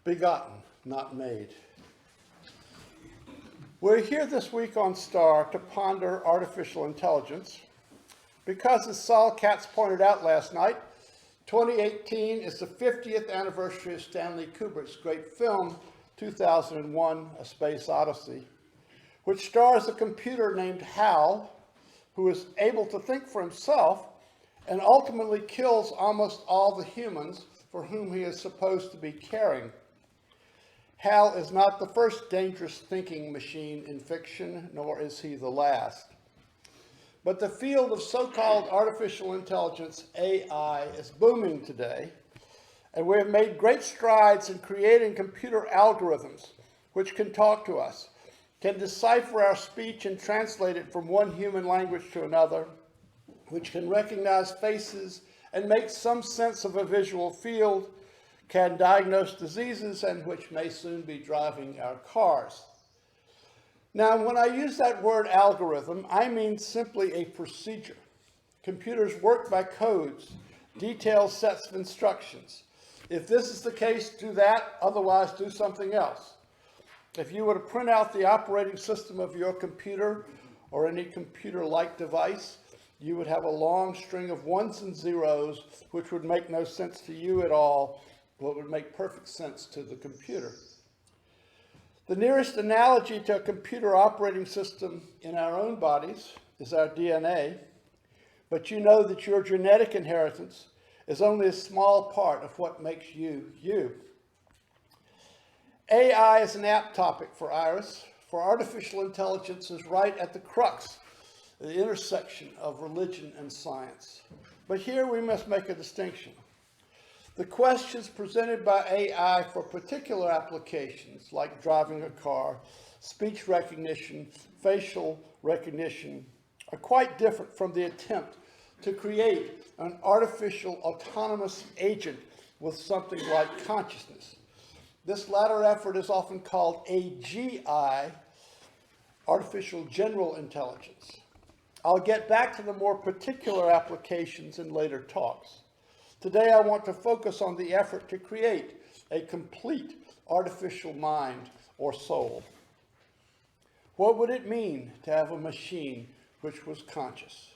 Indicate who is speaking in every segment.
Speaker 1: Begotten, not made. We're here this week on STAR to ponder artificial intelligence because, as Saul Katz pointed out last night, 2018 is the 50th anniversary of Stanley Kubrick's great film, 2001: A Space Odyssey, which stars a computer named Hal, who is able to think for himself and ultimately kills almost all the humans for whom he is supposed to be caring. Hal is not the first dangerous thinking machine in fiction, nor is he the last. But the field of so-called artificial intelligence, AI, is booming today, and we have made great strides in creating computer algorithms which can talk to us, can decipher our speech and translate it from one human language to another, which can recognize faces and make some sense of a visual field, can diagnose diseases, and which may soon be driving our cars. Now, when I use that word algorithm, I mean simply a procedure. Computers work by codes, detailed sets of instructions. If this is the case, do that, otherwise do something else. If you were to print out the operating system of your computer or any computer-like device, you would have a long string of ones and zeros, which would make no sense to you at all, but would make perfect sense to the computer. The nearest analogy to a computer operating system in our own bodies is our DNA, but you know that your genetic inheritance is only a small part of what makes you, you. AI is an apt topic for IRAS, for artificial intelligence is right at the crux, the intersection of religion and science. But here we must make a distinction. The questions presented by AI for particular applications, like driving a car, speech recognition, facial recognition, are quite different from the attempt to create an artificial autonomous agent with something like consciousness. This latter effort is often called AGI, artificial general intelligence. I'll get back to the more particular applications in later talks. Today I want to focus on the effort to create a complete artificial mind or soul. What would it mean to have a machine which was conscious?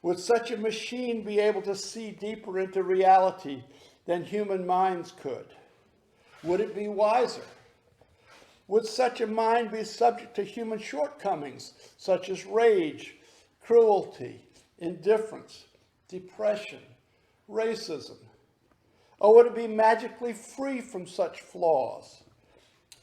Speaker 1: Would such a machine be able to see deeper into reality than human minds could? Would it be wiser? Would such a mind be subject to human shortcomings such as rage, cruelty, indifference, depression, racism? Or would it be magically free from such flaws?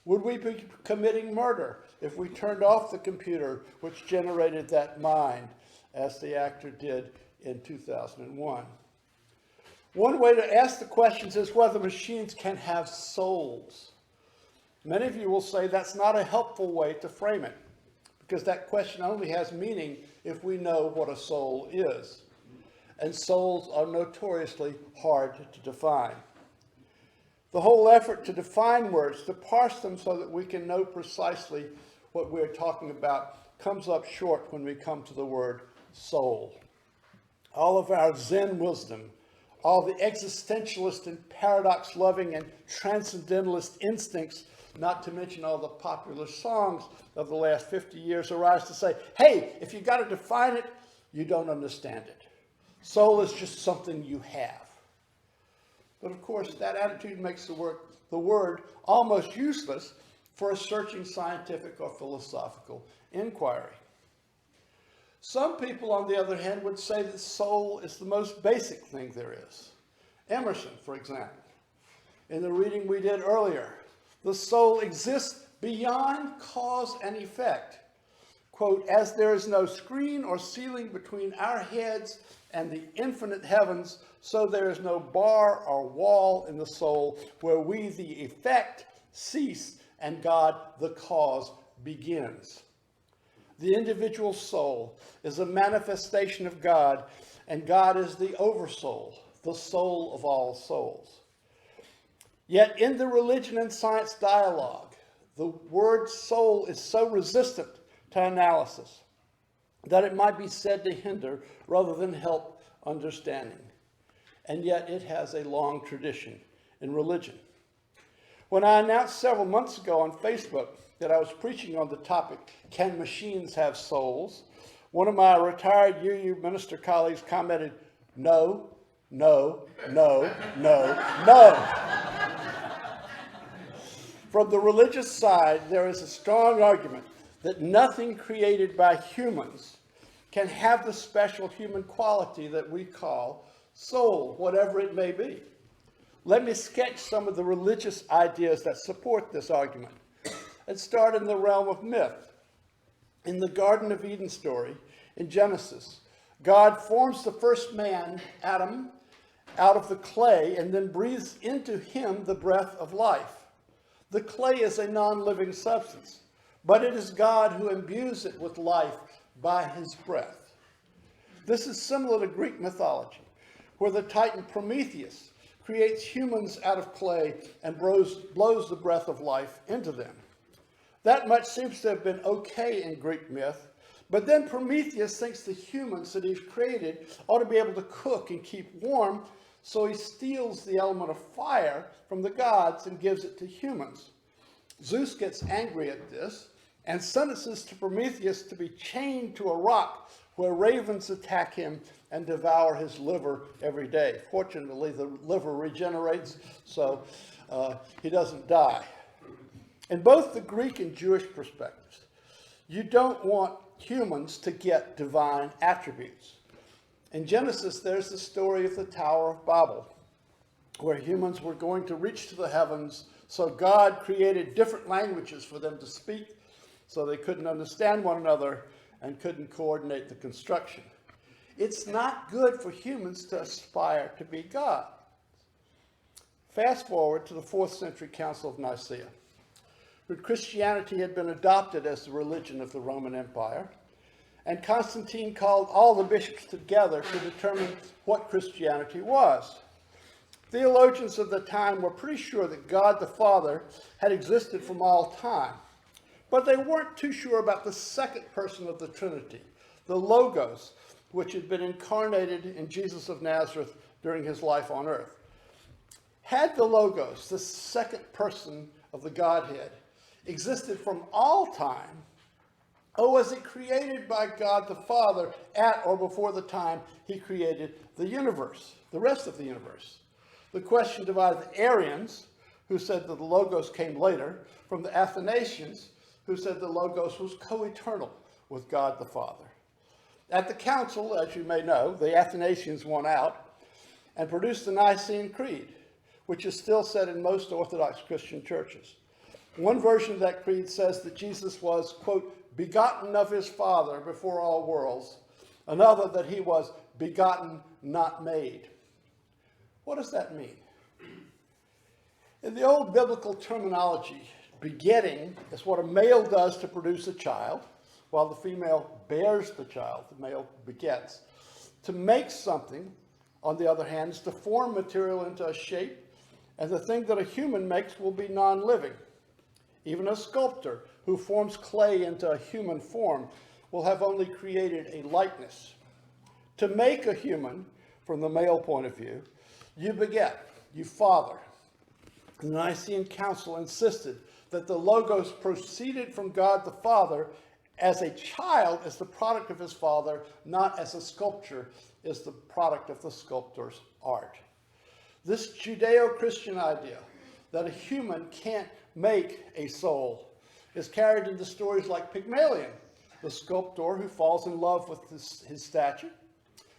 Speaker 1: Would we be committing murder if we turned off the computer which generated that mind, as the actor did in 2001? One way to ask the questions is whether machines can have souls. Many of you will say that's not a helpful way to frame it, because that question only has meaning if we know what a soul is. And souls are notoriously hard to define. The whole effort to define words, to parse them so that we can know precisely what we're talking about, comes up short when we come to the word soul. All of our Zen wisdom, all the existentialist and paradox-loving and transcendentalist instincts, not to mention all the popular songs of the last 50 years, arise to say, hey, if you got to define it, you don't understand it. Soul is just something you have. But of course, that attitude makes the word almost useless for a searching scientific or philosophical inquiry. Some people, on the other hand, would say that soul is the most basic thing there is. Emerson, for example, in the reading we did earlier, the soul exists beyond cause and effect. Quote, as there is no screen or ceiling between our heads and the infinite heavens, so there is no bar or wall in the soul where we, the effect, cease and God, the cause, begins. The individual soul is a manifestation of God, and God is the oversoul, the soul of all souls. Yet in the religion and science dialogue, the word soul is so resistant to analysis that it might be said to hinder rather than help understanding. And yet it has a long tradition in religion. When I announced several months ago on Facebook that I was preaching on the topic, Can Machines Have Souls?, one of my retired UU minister colleagues commented, no, no, no, no, no. From the religious side, there is a strong argument that nothing created by humans can have the special human quality that we call soul, whatever it may be. Let me sketch some of the religious ideas that support this argument and start in the realm of myth. In the Garden of Eden story, in Genesis, God forms the first man, Adam, out of the clay and then breathes into him the breath of life. The clay is a non-living substance, but it is God who imbues it with life by his breath. This is similar to Greek mythology, where the Titan Prometheus creates humans out of clay and blows the breath of life into them. That much seems to have been okay in Greek myth, but then Prometheus thinks the humans that he's created ought to be able to cook and keep warm, so he steals the element of fire from the gods and gives it to humans. Zeus gets angry at this and sentences to Prometheus to be chained to a rock where ravens attack him and devour his liver every day. Fortunately, the liver regenerates, so he doesn't die. In both the Greek and Jewish perspectives, you don't want humans to get divine attributes. In Genesis, there's the story of the Tower of Babel, where humans were going to reach to the heavens, so God created different languages for them to speak, so they couldn't understand one another and couldn't coordinate the construction. It's not good for humans to aspire to be God. Fast forward to the 4th century Council of Nicaea, when Christianity had been adopted as the religion of the Roman Empire, and Constantine called all the bishops together to determine what Christianity was. Theologians of the time were pretty sure that God the Father had existed from all time, but they weren't too sure about the second person of the Trinity, the Logos, which had been incarnated in Jesus of Nazareth during his life on earth. Had the Logos, the second person of the Godhead, existed from all time, or was it created by God the Father at or before the time he created the universe, the rest of the universe? The question divided the Arians, who said that the Logos came later, from the Athanasians, who said the Logos was co-eternal with God the Father. At the council, as you may know, the Athanasians won out and produced the Nicene Creed, which is still said in most Orthodox Christian churches. One version of that creed says that Jesus was, quote, begotten of his Father before all worlds. Another that he was begotten, not made. What does that mean? In the old biblical terminology, begetting is what a male does to produce a child, while the female bears the child, the male begets. To make something, on the other hand, is to form material into a shape, and the thing that a human makes will be non-living. Even a sculptor who forms clay into a human form will have only created a likeness. To make a human, from the male point of view, you beget, you father. The Nicene Council insisted that the Logos proceeded from God the Father as a child, as the product of his father, not as a sculpture is the product of the sculptor's art. This Judeo-Christian idea that a human can't make a soul is carried into stories like Pygmalion, the sculptor who falls in love with his statue,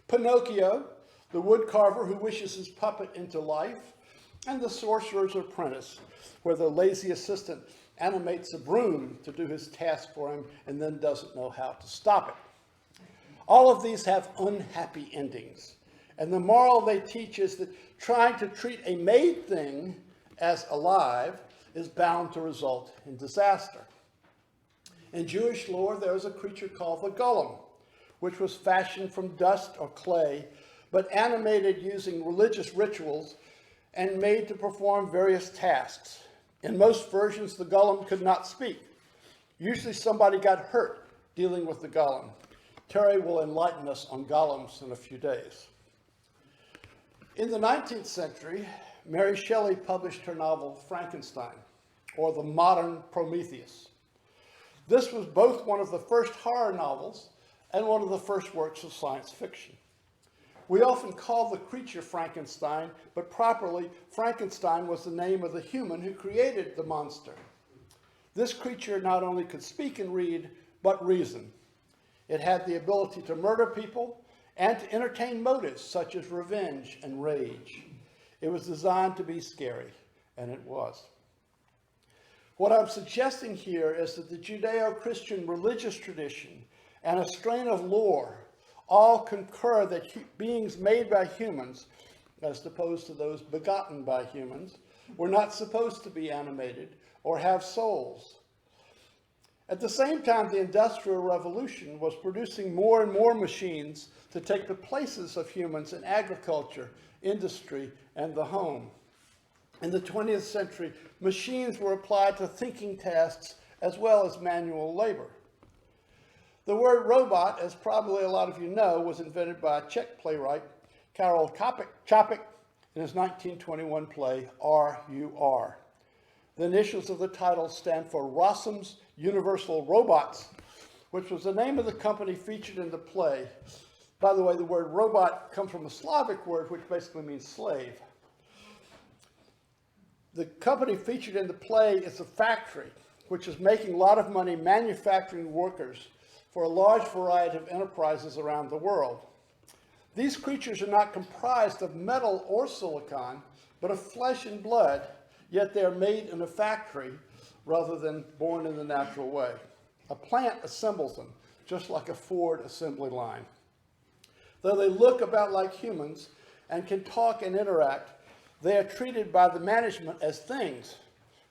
Speaker 1: Pinocchio, the woodcarver who wishes his puppet into life, and the sorcerer's apprentice, where the lazy assistant animates a broom to do his task for him and then doesn't know how to stop it. All of these have unhappy endings, and the moral they teach is that trying to treat a made thing as alive is bound to result in disaster. In Jewish lore, there is a creature called the golem, which was fashioned from dust or clay, but animated using religious rituals and made to perform various tasks. In most versions, the golem could not speak. Usually somebody got hurt dealing with the golem. Terry will enlighten us on golems in a few days. In the 19th century, Mary Shelley published her novel Frankenstein, or The Modern Prometheus. This was both one of the first horror novels and one of the first works of science fiction. We often call the creature Frankenstein, but properly, Frankenstein was the name of the human who created the monster. This creature not only could speak and read, but reason. It had the ability to murder people and to entertain motives such as revenge and rage. It was designed to be scary, and it was. What I'm suggesting here is that the Judeo-Christian religious tradition and a strain of lore all concur that beings made by humans, as opposed to those begotten by humans, were not supposed to be animated or have souls. At the same time, the Industrial Revolution was producing more and more machines to take the places of humans in agriculture, industry, and the home. In the 20th century, machines were applied to thinking tasks as well as manual labor. The word robot, as probably a lot of you know, was invented by a Czech playwright, Karel Čapek, in his 1921 play, R.U.R. The initials of the title stand for Rossum's Universal Robots, which was the name of the company featured in the play. By the way, the word robot comes from a Slavic word which basically means slave. The company featured in the play is a factory which is making a lot of money manufacturing workers for a large variety of enterprises around the world. These creatures are not comprised of metal or silicon, but of flesh and blood, yet they are made in a factory rather than born in the natural way. A plant assembles them, just like a Ford assembly line. Though they look about like humans and can talk and interact, they are treated by the management as things.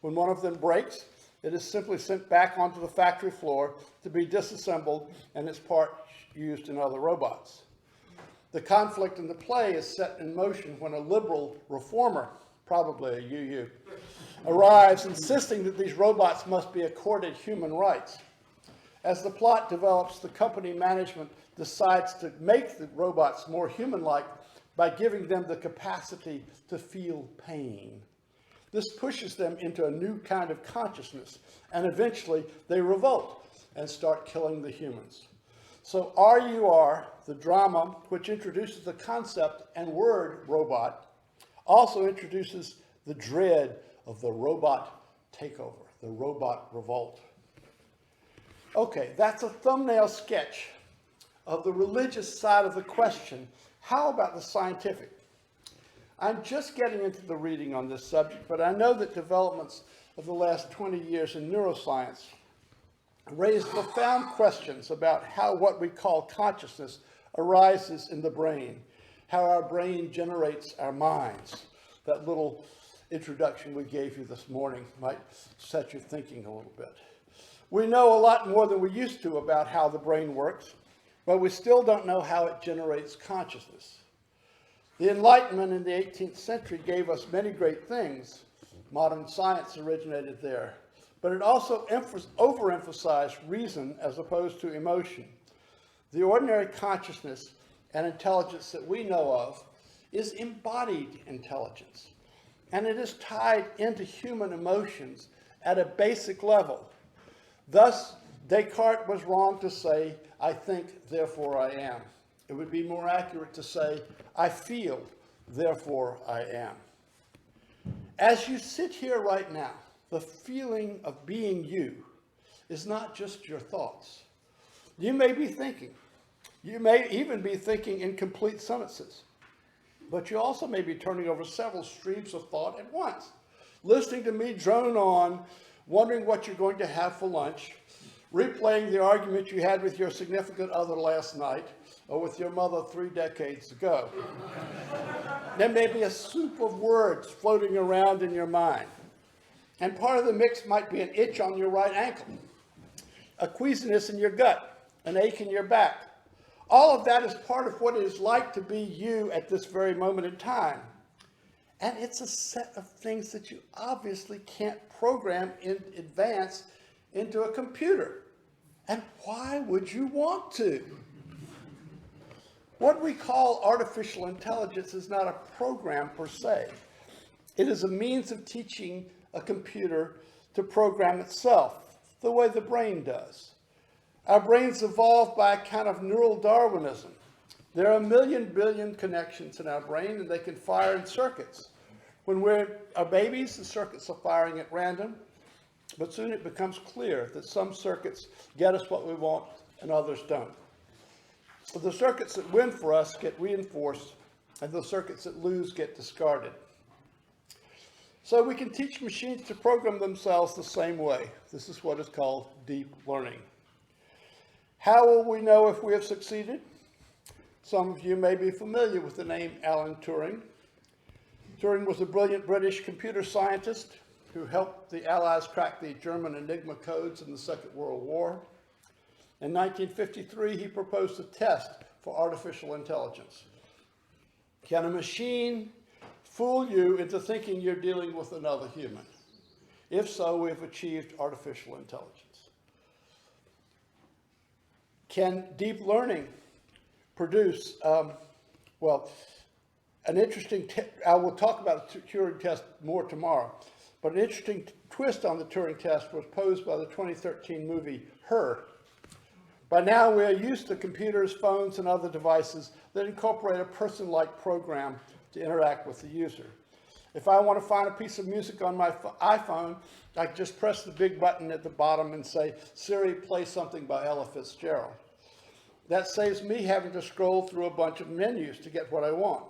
Speaker 1: When one of them breaks, it is simply sent back onto the factory floor to be disassembled and its parts used in other robots. The conflict in the play is set in motion when a liberal reformer, probably a UU, arrives insisting that these robots must be accorded human rights. As the plot develops, the company management decides to make the robots more human-like by giving them the capacity to feel pain. This pushes them into a new kind of consciousness, and eventually they revolt and start killing the humans. So RUR, the drama which introduces the concept and word robot, also introduces the dread of the robot takeover, the robot revolt. Okay, that's a thumbnail sketch of the religious side of the question. How about the scientific? I'm just getting into the reading on this subject, but I know that developments of the last 20 years in neuroscience raise profound questions about how what we call consciousness arises in the brain, how our brain generates our minds. That little introduction we gave you this morning might set you thinking a little bit. We know a lot more than we used to about how the brain works, but we still don't know how it generates consciousness. The Enlightenment in the 18th century gave us many great things. Modern science originated there. But it also overemphasized reason as opposed to emotion. The ordinary consciousness and intelligence that we know of is embodied intelligence, and it is tied into human emotions at a basic level. Thus, Descartes was wrong to say, I think, therefore I am. It would be more accurate to say, I feel, therefore I am. As you sit here right now, the feeling of being you is not just your thoughts. You may be thinking. You may even be thinking in complete sentences. But you also may be turning over several streams of thought at once, listening to me drone on, wondering what you're going to have for lunch, replaying the argument you had with your significant other last night, or with your mother 3 decades ago. There may be a soup of words floating around in your mind. And part of the mix might be an itch on your right ankle, a queasiness in your gut, an ache in your back. All of that is part of what it is like to be you at this very moment in time. And it's a set of things that you obviously can't program in advance into a computer. And why would you want to? What we call artificial intelligence is not a program per se. It is a means of teaching a computer to program itself, the way the brain does. Our brains evolved by a kind of neural Darwinism. There are 1 billion connections in our brain, and they can fire in circuits. When we're babies, the circuits are firing at random, but soon it becomes clear that some circuits get us what we want and others don't. So the circuits that win for us get reinforced, and the circuits that lose get discarded. So we can teach machines to program themselves the same way. This is what is called deep learning. How will we know if we have succeeded? Some of you may be familiar with the name Alan Turing. Turing was a brilliant British computer scientist who helped the Allies crack the German Enigma codes in the Second World War. In 1953, he proposed a test for artificial intelligence. Can a machine fool you into thinking you're dealing with another human? If so, we've achieved artificial intelligence. Can deep learning produce, an interesting, I will talk about the Turing test more tomorrow, but an interesting twist on the Turing test was posed by the 2013 movie Her. By now, we are used to computers, phones, and other devices that incorporate a person-like program to interact with the user. If I want to find a piece of music on my iPhone, I can just press the big button at the bottom and say, Siri, play something by Ella Fitzgerald. That saves me having to scroll through a bunch of menus to get what I want.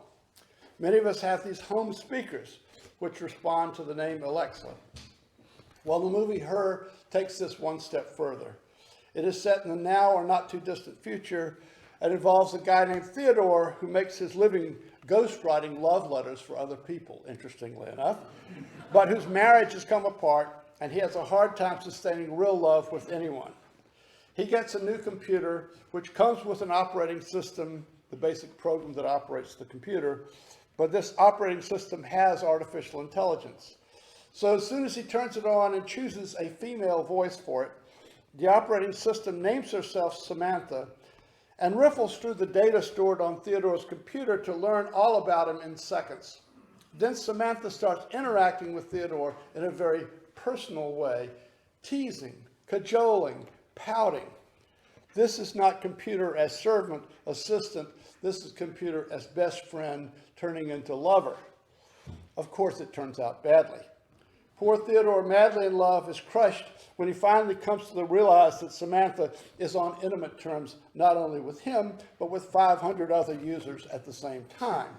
Speaker 1: Many of us have these home speakers, which respond to the name Alexa. Well, the movie Her takes this one step further. It is set in the now or not too distant future and involves a guy named Theodore who makes his living ghostwriting love letters for other people, interestingly enough, but whose marriage has come apart and he has a hard time sustaining real love with anyone. He gets a new computer which comes with an operating system, the basic program that operates the computer, but this operating system has artificial intelligence. So as soon as he turns it on and chooses a female voice for it, the operating system names herself Samantha and riffles through the data stored on Theodore's computer to learn all about him in seconds. Then Samantha starts interacting with Theodore in a very personal way, teasing, cajoling, pouting. This is not computer as servant, assistant. This is computer as best friend turning into lover. Of course, it turns out badly. Poor Theodore, madly in love, is crushed when he finally comes to realize that Samantha is on intimate terms not only with him, but with 500 other users at the same time.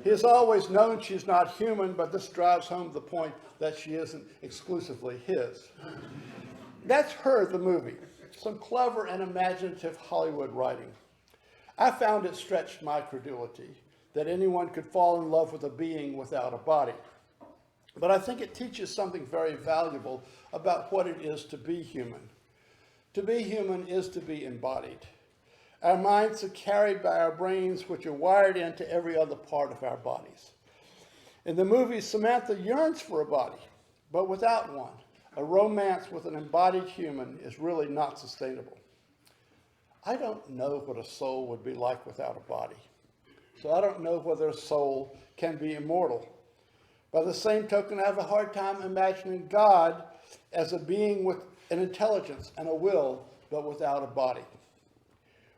Speaker 1: He has always known she's not human, but this drives home the point that she isn't exclusively his. That's Her, the movie. Some clever and imaginative Hollywood writing. I found it stretched my credulity that anyone could fall in love with a being without a body. But I think it teaches something very valuable about what it is to be human. To be human is to be embodied. Our minds are carried by our brains, which are wired into every other part of our bodies. In the movie, Samantha yearns for a body, but without one. A romance with an embodied human is really not sustainable. I don't know what a soul would be like without a body. So I don't know whether a soul can be immortal. By the same token, I have a hard time imagining God as a being with an intelligence and a will, but without a body.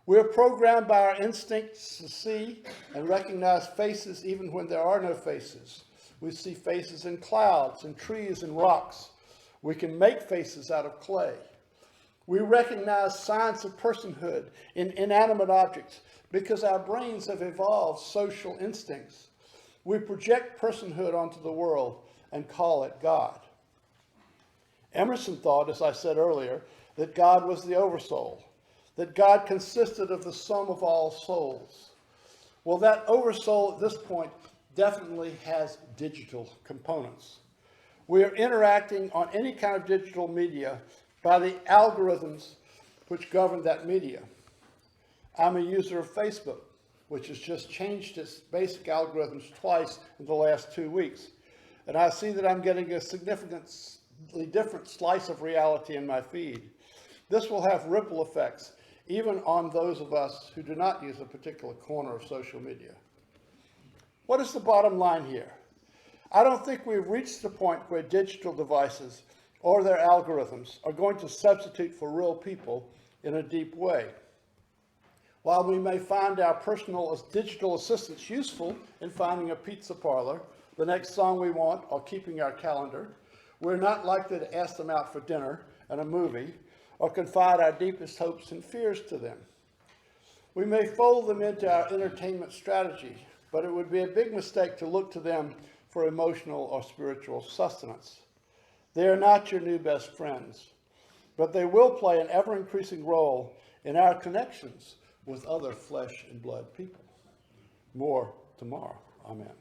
Speaker 1: We are programmed by our instincts to see and recognize faces even when there are no faces. We see faces in clouds, in trees, and rocks. We can make faces out of clay. We recognize signs of personhood in inanimate objects because our brains have evolved social instincts. We project personhood onto the world and call it God. Emerson thought, as I said earlier, that God was the oversoul, that God consisted of the sum of all souls. Well, that oversoul at this point definitely has digital components. We are interacting on any kind of digital media by the algorithms which govern that media. I'm a user of Facebook, which has just changed its basic algorithms twice in the last 2 weeks. And I see that I'm getting a significantly different slice of reality in my feed. This will have ripple effects, even on those of us who do not use a particular corner of social media. What is the bottom line here? I don't think we've reached the point where digital devices or their algorithms are going to substitute for real people in a deep way. While we may find our personal digital assistants useful in finding a pizza parlor, the next song we want, or keeping our calendar, we're not likely to ask them out for dinner and a movie, or confide our deepest hopes and fears to them. We may fold them into our entertainment strategy, but it would be a big mistake to look to them for emotional or spiritual sustenance. They are not your new best friends, but they will play an ever-increasing role in our connections with other flesh and blood people. More tomorrow. Amen.